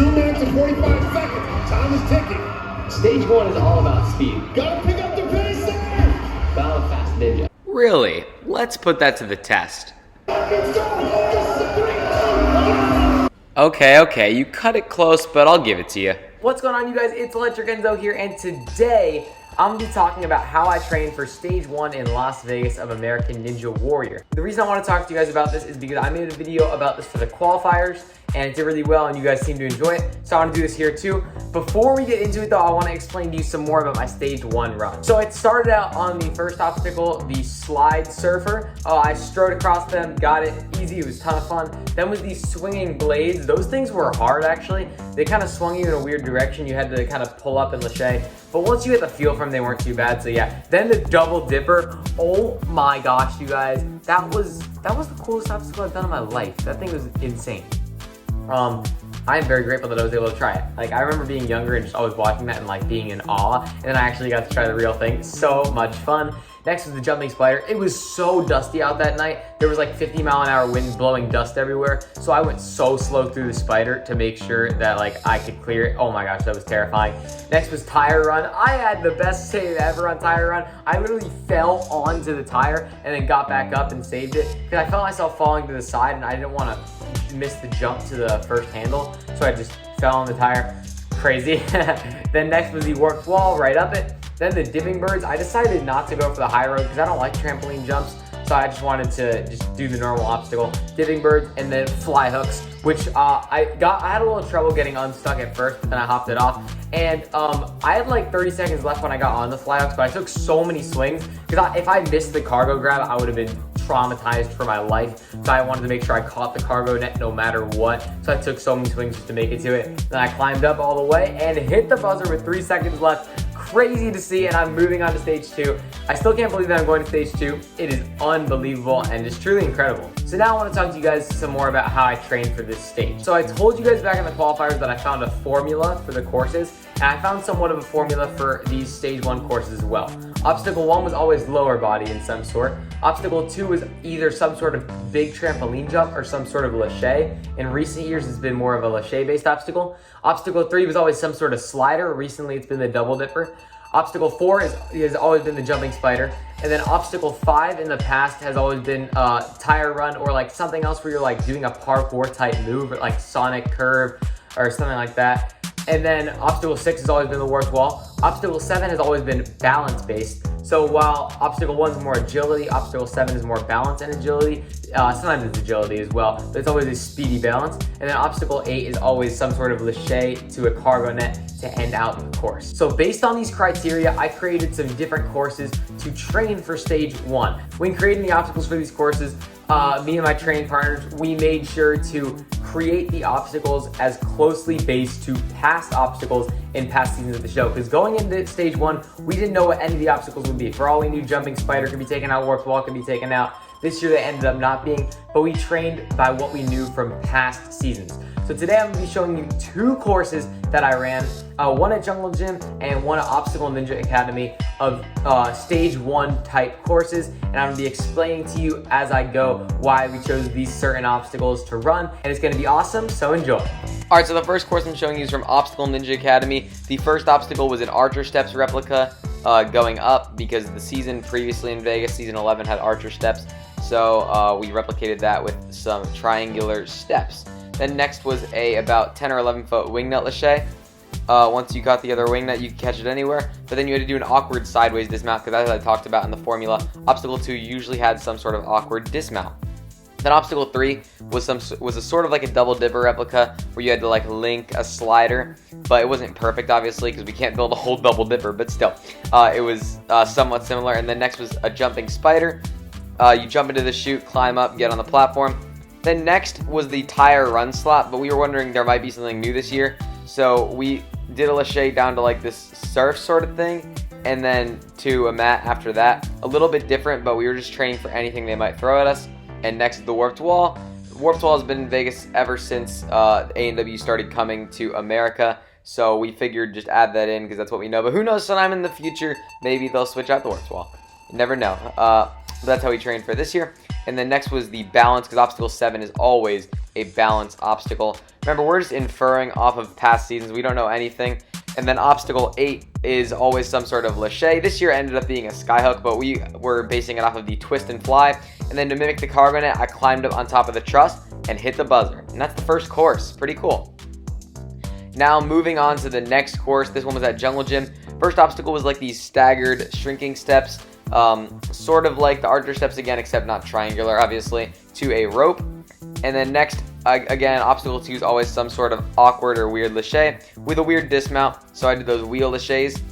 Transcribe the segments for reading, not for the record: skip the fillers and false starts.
2 minutes and 45 seconds. Time is ticking. Stage 1 is all about speed. Gotta pick up the pace there. Battle of Fast Ninja. Really? Let's put that to the test. Let's go. This is a 3-2. Okay, you cut it close, but I'll give it to you. What's going on, you guys? It's 𝗦𝗢𝗘𝗖𝗜𝗔 here, and today I'm going to be talking about how I trained for Stage 1 in Las Vegas of American Ninja Warrior. The reason I want to talk to you guys about this is because I made a video about this for the qualifiers, and it did really well, and you guys seem to enjoy it, so I want to do this here too. Before we get into it though, I want to explain to you some more about my Stage 1 run. So it started out on the first obstacle, the slide surfer. I strode across them, got it easy, it was a ton of fun. Then with these swinging blades, those things were hard actually. They kind of swung you in a weird direction. You had to kind of pull up and lâcher. But once you get the feel from them, they weren't too bad, so yeah. Then the double dipper, oh my gosh, you guys. That was the coolest obstacle I've done in my life. That thing was insane. I'm very grateful that I was able to try it. Like, I remember being younger and just always watching that and like being in awe, and then I actually got to try the real thing. So much fun. Next was the jumping spider. It was so dusty out that night. There was like 50-mile-an-hour wind blowing dust everywhere. So I went so slow through the spider to make sure that like I could clear it. Oh my gosh, that was terrifying. Next was tire run. I had the best save ever on tire run. I literally fell onto the tire and then got back up and saved it because I felt myself falling to the side and I didn't want to miss the jump to the first handle. So I just fell on the tire. Crazy. Then next was the warped wall, right up it. Then the dipping birds. I decided not to go for the high road because I don't like trampoline jumps. So I just wanted to just do the normal obstacle. Dipping birds and then fly hooks, which I had a little trouble getting unstuck at first, but then I hopped it off. And I had like 30 seconds left when I got on the fly hooks, but I took so many swings because if I missed the cargo grab, I would have been traumatized for my life. So I wanted to make sure I caught the cargo net no matter what. So I took so many swings just to make it to it. Then I climbed up all the way and hit the buzzer with 3 seconds left. Crazy to see, and I'm moving on to Stage 2. I still can't believe that I'm going to Stage 2. It is unbelievable and just truly incredible. So now I want to talk to you guys some more about how I trained for this stage. So I told you guys back in the qualifiers that I found a formula for the courses, and I found somewhat of a formula for these Stage 1 courses as well. Obstacle 1 was always lower body in some sort. Obstacle 2 was either some sort of big trampoline jump or some sort of lâcher. In recent years, it's been more of a lâcher based obstacle. Obstacle 3 was always some sort of slider. Recently, it's been the double dipper. Obstacle 4 has always been the jumping spider. And then obstacle 5 in the past has always been tire run or like something else where you're like doing a parkour type move, or like sonic curve or something like that. And then obstacle 6 has always been the warped wall. Obstacle 7 has always been balance based. So while obstacle 1 is more agility, obstacle 7 is more balance and agility. Sometimes it's agility as well, but it's always a speedy balance. And then obstacle 8 is always some sort of lâcher to a cargo net to end out the course. So based on these criteria, I created some different courses to train for Stage 1. When creating the obstacles for these courses, me and my training partners, we made sure to create the obstacles as closely based to past obstacles in past seasons of the show. Because going into Stage 1, we didn't know what any of the obstacles would be. For all we knew, jumping spider could be taken out, warped wall could be taken out. This year they ended up not being, but we trained by what we knew from past seasons. So today I'm going to be showing you 2 courses that I ran, one at Jungle Gym and one at Obstacle Ninja Academy of Stage 1 type courses. And I'm going to be explaining to you as I go why we chose these certain obstacles to run. And it's going to be awesome, so enjoy. Alright, so the first course I'm showing you is from Obstacle Ninja Academy. The first obstacle was an Archer Steps replica going up because the season previously in Vegas, season 11, had Archer Steps. So we replicated that with some triangular steps. Then next was a about 10 or 11 foot wingnut lâcher. Once you got the other wingnut, you could catch it anywhere. But then you had to do an awkward sideways dismount because, as I talked about in the formula, obstacle 2 usually had some sort of awkward dismount. Then obstacle 3 was a sort of like a double dipper replica where you had to like link a slider, but it wasn't perfect obviously because we can't build a whole double dipper, but still, it was somewhat similar. And then next was a jumping spider. You jump into the chute, climb up, get on the platform. Then next was the tire run slot, but we were wondering there might be something new this year. So we did a lâcher down to like this surf sort of thing, and then to a mat after that. A little bit different, but we were just training for anything they might throw at us. And next is the warped wall. Warped wall has been in Vegas ever since ANW started coming to America. So we figured just add that in because that's what we know. But who knows, sometime in the future, maybe they'll switch out the warped wall. You never know. That's how we trained for this year. And then next was the balance, because obstacle 7 is always a balance obstacle. Remember, we're just inferring off of past seasons. We don't know anything. And then obstacle 8 is always some sort of lache. This year ended up being a skyhook, but we were basing it off of the twist and fly. And then to mimic the cargo net, I climbed up on top of the truss and hit the buzzer. And that's the first course. Pretty cool. Now moving on to the next course. This one was at Jungle Gym. First obstacle was like these staggered shrinking steps. Sort of like the archer steps again, except not triangular, obviously, to a rope. And then next, again, obstacle 2 is always some sort of awkward or weird lache with a weird dismount, so I did those wheel laches.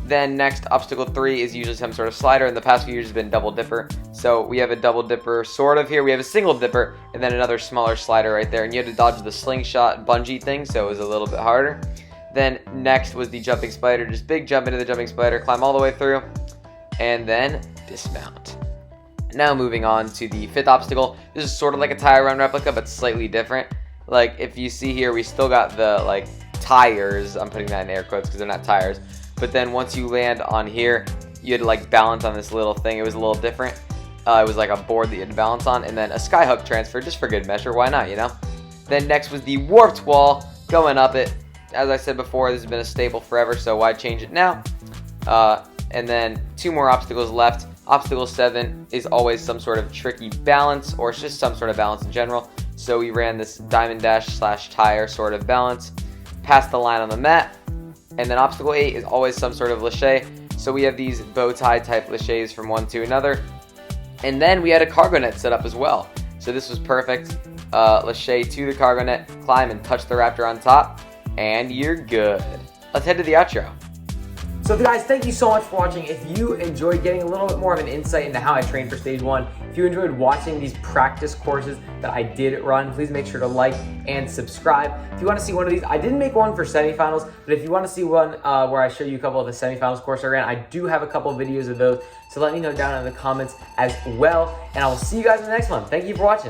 Then next, obstacle 3 is usually some sort of slider. In the past few years, it's been double dipper. So we have a double dipper sort of here. We have a single dipper and then another smaller slider right there. And you had to dodge the slingshot bungee thing, so it was a little bit harder. Then next was the jumping spider. Just big jump into the jumping spider, climb all the way through, and then dismount. Now moving on to the 5th obstacle. This is sort of like a tire run replica, but slightly different. Like if you see here, we still got the like tires. I'm putting that in air quotes because they're not tires. But then once you land on here, you had to like balance on this little thing. It was a little different. It was like a board that you had to balance on, and then a skyhook transfer just for good measure. Why not, you know? Then next was the warped wall, going up it. As I said before, this has been a staple forever, so why change it now? And then 2 more obstacles left. Obstacle 7 is always some sort of tricky balance, or it's just some sort of balance in general. So we ran this diamond dash / tire sort of balance, past the line on the mat. And then obstacle 8 is always some sort of lache. So we have these bow tie type laches from one to another. And then we had a cargo net set up as well. So this was perfect. Lache to the cargo net, climb and touch the raptor on top, and you're good. Let's head to the outro. So guys, thank you so much for watching. If you enjoyed getting a little bit more of an insight into how I train for stage 1, if you enjoyed watching these practice courses that I did run, please make sure to like and subscribe. If you want to see one of these, I didn't make one for semifinals, but if you want to see one where I show you a couple of the semifinals course I ran, I do have a couple of videos of those. So let me know down in the comments as well, and I will see you guys in the next one. Thank you for watching.